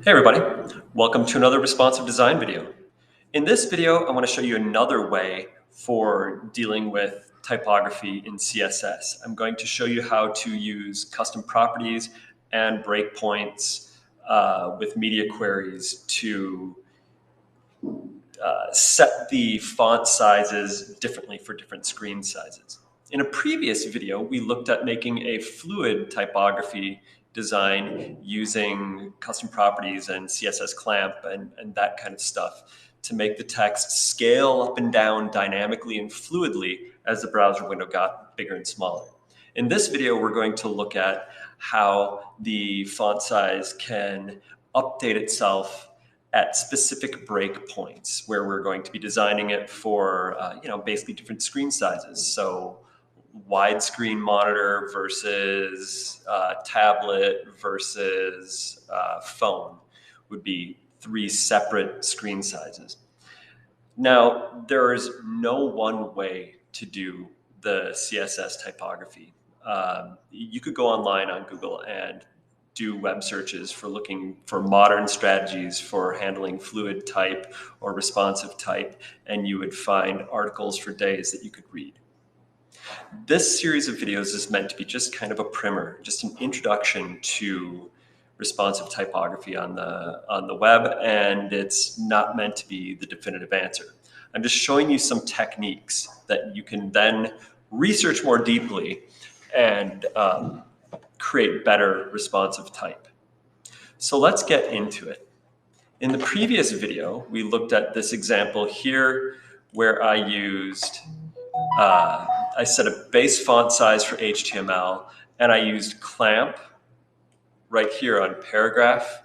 Hey everybody, welcome to another responsive design video. In this video, I want to show you another way for dealing with typography in CSS. I'm going to show you how to use custom properties and breakpoints with media queries to set the font sizes differently for different screen sizes. In a previous video, we looked at making a fluid typography design using custom properties and CSS clamp and that kind of stuff to make the text scale up and down dynamically and fluidly as the browser window got bigger and smaller. In this video, we're going to look at how the font size can update itself at specific breakpoints where we're going to be designing it for, basically different screen sizes. So widescreen monitor versus tablet versus phone would be three separate screen sizes. Now, there is no one way to do the CSS typography. You could go online on Google and do web searches for looking for modern strategies for handling fluid type or responsive type, and you would find articles for days that you could read. This series of videos is meant to be just kind of a primer, just an introduction to responsive typography on the web, and it's not meant to be the definitive answer. I'm just showing you some techniques that you can then research more deeply and create better responsive type. So let's get into it. In the previous video, we looked at this example here where I used, I set a base font size for HTML and I used clamp right here on paragraph,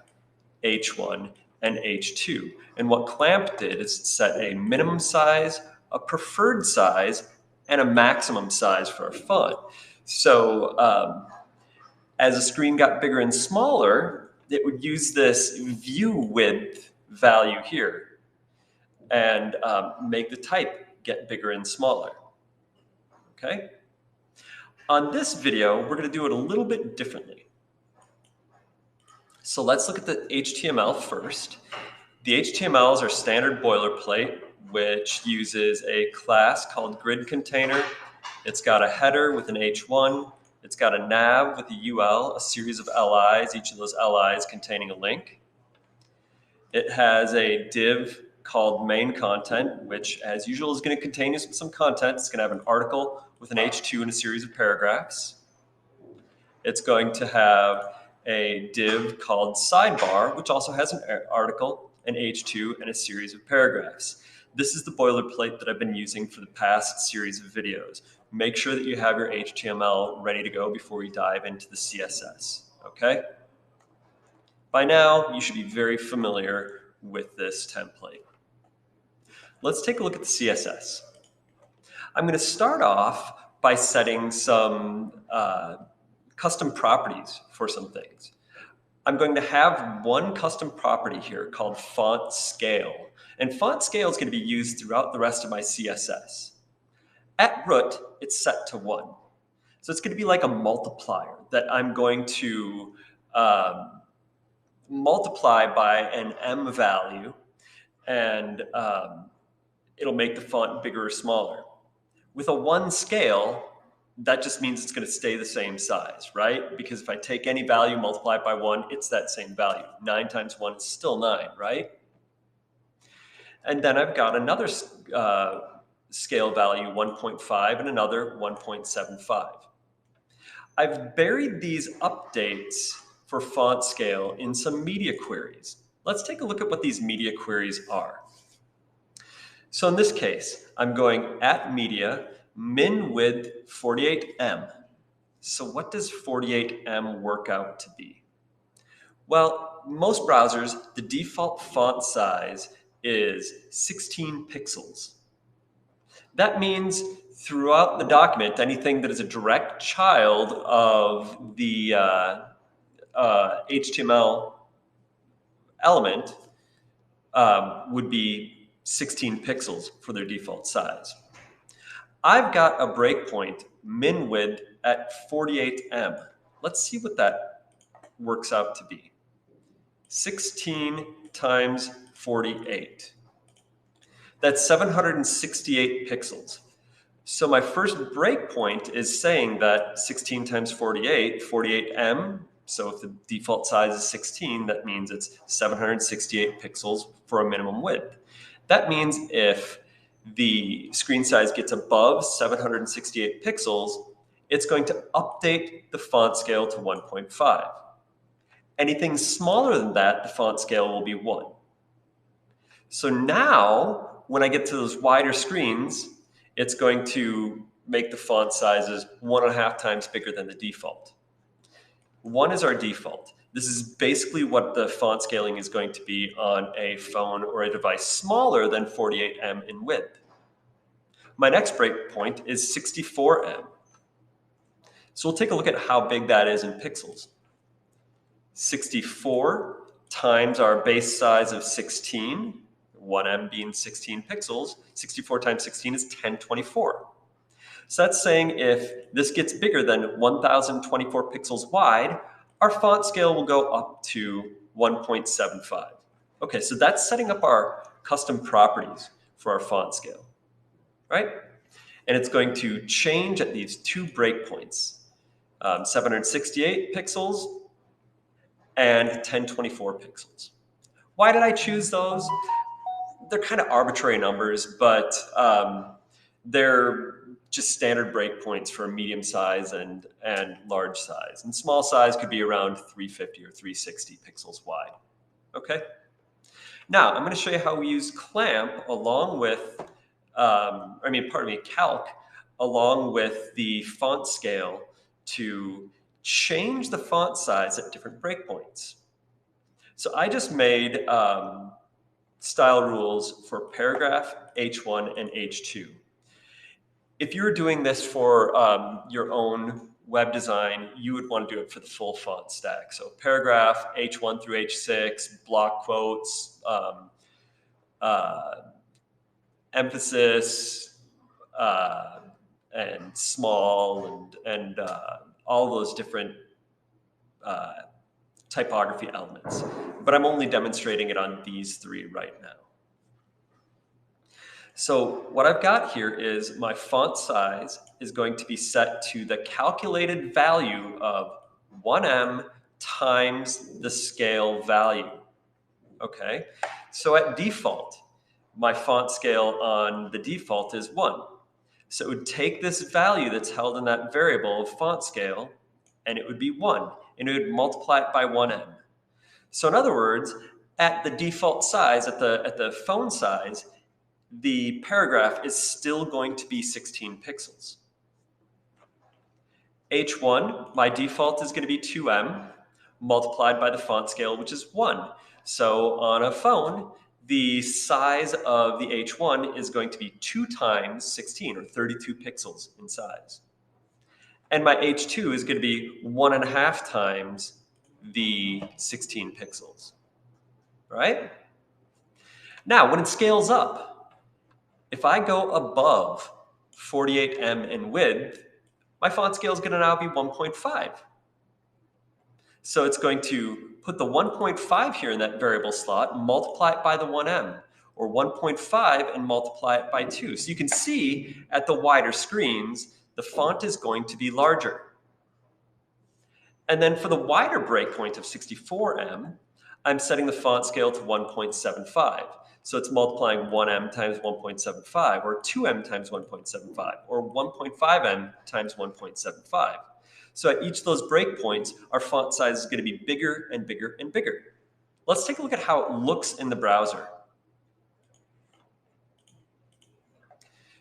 H1, and H2. And what clamp did is it set a minimum size, a preferred size, and a maximum size for our font. So as the screen got bigger and smaller, it would use this view width value here and make the type get bigger and smaller. Okay? On this video, we're going to do it a little bit differently. So let's look at the HTML first. The HTML is our standard boilerplate, which uses a class called grid container. It's got a header with an H1. It's got a nav with a UL, a series of LIs, each of those LIs containing a link. It has a div called main content, which as usual is going to contain some content. It's going to have an article with an H2 and a series of paragraphs. It's going to have a div called sidebar, which also has an article, an H2, and a series of paragraphs. This is the boilerplate that I've been using for the past series of videos. Make sure that you have your HTML ready to go before you dive into the CSS, okay? By now, you should be very familiar with this template. Let's take a look at the CSS. I'm going to start off by setting some custom properties for some things. I'm going to have one custom property here called font scale. And font scale is going to be used throughout the rest of my CSS. At root, it's set to 1. So it's going to be like a multiplier that I'm going to multiply by an M value, and it'll make the font bigger or smaller. With a 1 scale, that just means it's going to stay the same size, right? Because if I take any value, multiply it by 1, it's that same value. 9 times 1 is still 9, right? And then I've got another scale value, 1.5, and another 1.75. I've buried these updates for font scale in some media queries. Let's take a look at what these media queries are. So in this case, I'm going at media, min width 48M. So what does 48M work out to be? Well, most browsers, the default font size is 16 pixels. That means throughout the document, anything that is a direct child of the HTML element would be 16 pixels for their default size. I've got a breakpoint min width at 48M. Let's see what that works out to be. 16 times 48. That's 768 pixels. So my first breakpoint is saying that 16 times 48, 48M. So if the default size is 16, that means it's 768 pixels for a minimum width. That means if the screen size gets above 768 pixels, it's going to update the font scale to 1.5. Anything smaller than that, the font scale will be 1. So now, when I get to those wider screens, it's going to make the font sizes 1.5 times bigger than the default. 1 is our default. This is basically what the font scaling is going to be on a phone or a device smaller than 48M in width. My next breakpoint is 64M. So we'll take a look at how big that is in pixels. 64 times our base size of 16, 1M being 16 pixels, 64 times 16 is 1024. So that's saying if this gets bigger than 1024 pixels wide, our font scale will go up to 1.75. Okay, so that's setting up our custom properties for our font scale, right? And it's going to change at these 2 breakpoints, 768 pixels and 1024 pixels. Why did I choose those? They're kind of arbitrary numbers, but they're just standard breakpoints for medium size and large size. And small size could be around 350 or 360 pixels wide. Okay? Now, I'm going to show you how we use clamp along with, calc, along with the font scale to change the font size at different breakpoints. So I just made style rules for paragraph, H1, and H2. If you're doing this for your own web design, you would want to do it for the full font stack. So paragraph, H1 through H6, block quotes, emphasis, and small, and all those different typography elements. But I'm only demonstrating it on these 3 right now. So what I've got here is my font size is going to be set to the calculated value of 1M times the scale value. Okay, so at default, my font scale on the default is 1. So it would take this value that's held in that variable of font scale, and it would be 1, and it would multiply it by 1M. So in other words, at the default size, at the phone size, the paragraph is still going to be 16 pixels. H1, my default is going to be 2M multiplied by the font scale, which is 1. So on a phone, the size of the H1 is going to be 2 times 16, or 32 pixels in size. And my H2 is going to be 1.5 times the 16 pixels, right? Now, when it scales up, if I go above 48M in width, my font scale is going to now be 1.5. So it's going to put the 1.5 here in that variable slot, multiply it by the 1M, or 1.5 and multiply it by 2. So you can see at the wider screens, the font is going to be larger. And then for the wider breakpoint of 64M, I'm setting the font scale to 1.75. So it's multiplying 1M times 1.75, or 2M times 1.75, or 1.5M times 1.75. So at each of those breakpoints, our font size is going to be bigger and bigger and bigger. Let's take a look at how it looks in the browser.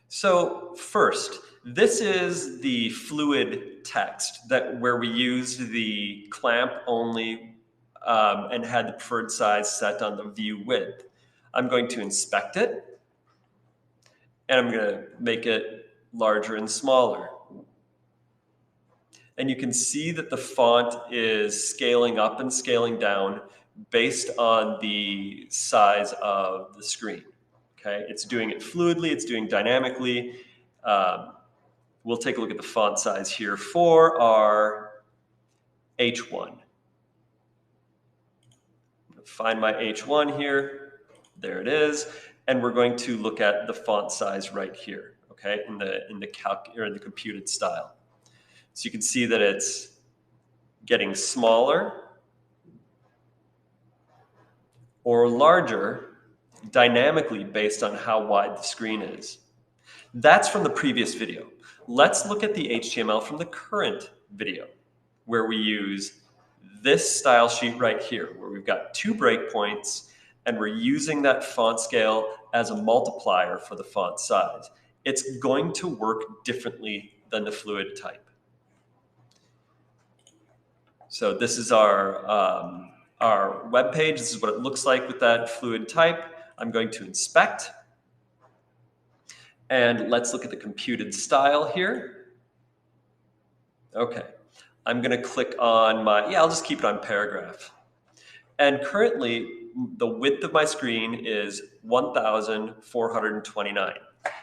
So first, this is the fluid text where we used the clamp only and had the preferred size set on the view width. I'm going to inspect it, and I'm going to make it larger and smaller. And you can see that the font is scaling up and scaling down based on the size of the screen. Okay, it's doing it fluidly, it's doing dynamically. We'll take a look at the font size here for our H1. find my H1 here. There it is. And we're going to look at the font size right here, okay, in the computed style. So you can see that it's getting smaller or larger dynamically based on how wide the screen is. That's from the previous video. Let's look at the HTML from the current video, where we use this style sheet right here, where we've got 2 breakpoints, and we're using that font scale as a multiplier for the font size. It's going to work differently than the fluid type. So this is our web page. This is what it looks like with that fluid type. I'm going to inspect. And let's look at the computed style here. Okay, I'm going to click on I'll just keep it on paragraph. And currently, the width of my screen is 1,429.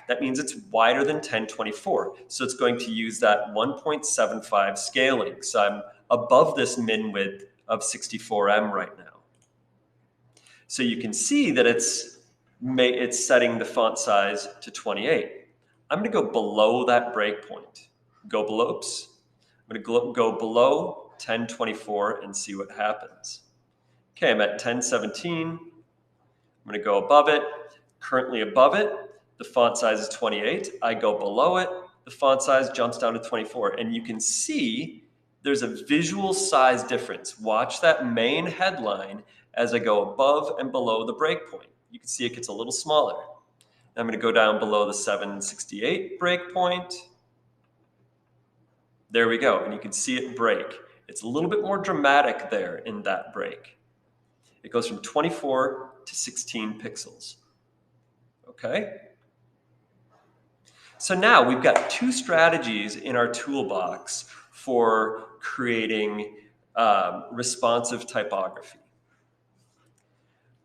That means it's wider than 1024. So it's going to use that 1.75 scaling. So I'm above this min width of 64M right now. So you can see that it's setting the font size to 28. I'm going to go below that breakpoint. Go below, oops. I'm going to go below 1024 and see what happens. Okay, I'm at 1017. I'm going to go above it. Currently above it, the font size is 28. I go below it, the font size jumps down to 24. And you can see there's a visual size difference. Watch that main headline as I go above and below the breakpoint. You can see it gets a little smaller. I'm going to go down below the 768 breakpoint. There we go, and you can see it break. It's a little bit more dramatic there in that break. It goes from 24 to 16 pixels. Okay? So now we've got 2 strategies in our toolbox for creating responsive typography.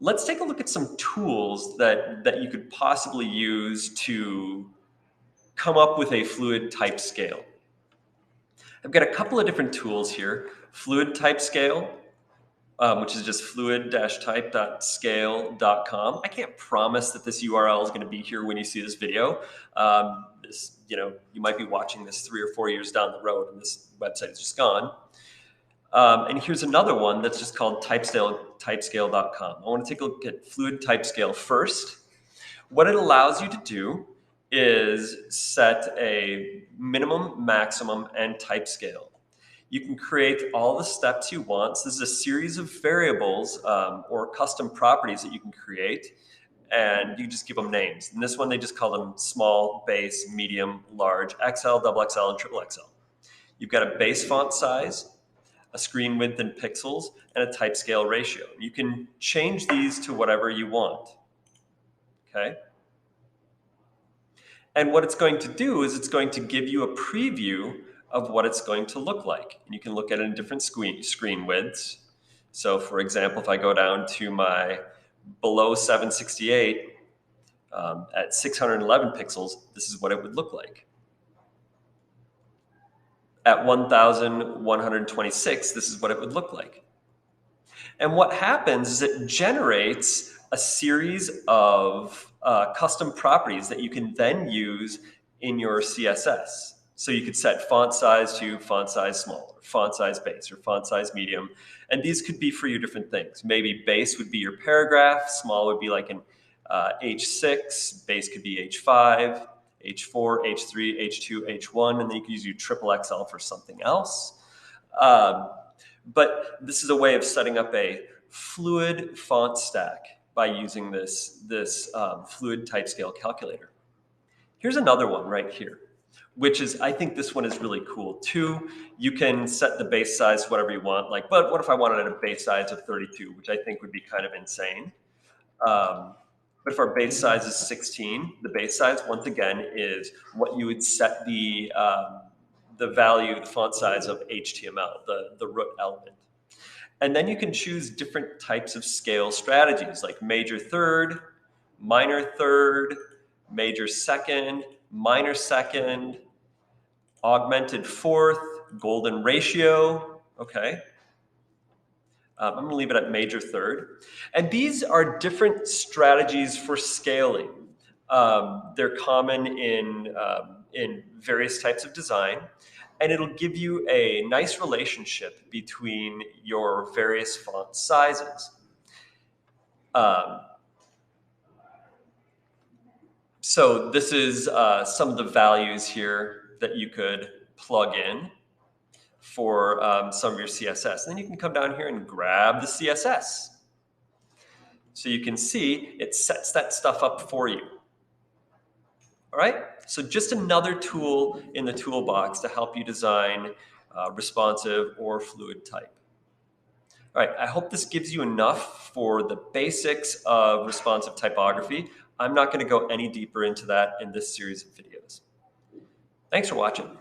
Let's take a look at some tools that you could possibly use to come up with a fluid type scale. I've got a couple of different tools here. Fluid type scale, which is just fluid-type.scale.com. I can't promise that this URL is going to be here when you see this video. You might be watching this 3 or 4 years down the road, and this website is just gone. And here's another one that's just called typescale.com. I want to take a look at fluid type scale first. What it allows you to do is set a minimum, maximum, and type scale. You can create all the steps you want. So this is a series of variables or custom properties that you can create, and you just give them names. In this one, they just call them small, base, medium, large, XL, double XL, and triple XL. You've got a base font size, a screen width in pixels, and a type scale ratio. You can change these to whatever you want. Okay? And what it's going to do is it's going to give you a preview of what it's going to look like. And you can look at it in different screen widths. So for example, if I go down to my below 768 at 611 pixels, this is what it would look like. At 1,126, this is what it would look like. And what happens is it generates a series of custom properties that you can then use in your CSS. So you could set font size to font size small, or font size base, or font size medium. And these could be for your different things. Maybe base would be your paragraph, small would be like an H6, base could be H5, H4, H3, H2, H1, and then you could use your triple XL for something else. But this is a way of setting up a fluid font stack by using this fluid type scale calculator. Here's another one right here, which is, I think this one is really cool too. You can set the base size whatever you want, like, but what if I wanted a base size of 32, which I think would be kind of insane. But if our base size is 16, the base size, once again, is what you would set the value, the font size of HTML, the root element. And then you can choose different types of scale strategies, like major third, minor third, major second, minor second, augmented fourth, golden ratio, okay? I'm going to leave it at major third. And these are different strategies for scaling. They're common in various types of design, and it'll give you a nice relationship between your various font sizes. Um, so this is some of the values here that you could plug in for some of your CSS. And then you can come down here and grab the CSS. So you can see it sets that stuff up for you. All right, so just another tool in the toolbox to help you design responsive or fluid type. All right, I hope this gives you enough for the basics of responsive typography. I'm not going to go any deeper into that in this series of videos. Thanks for watching.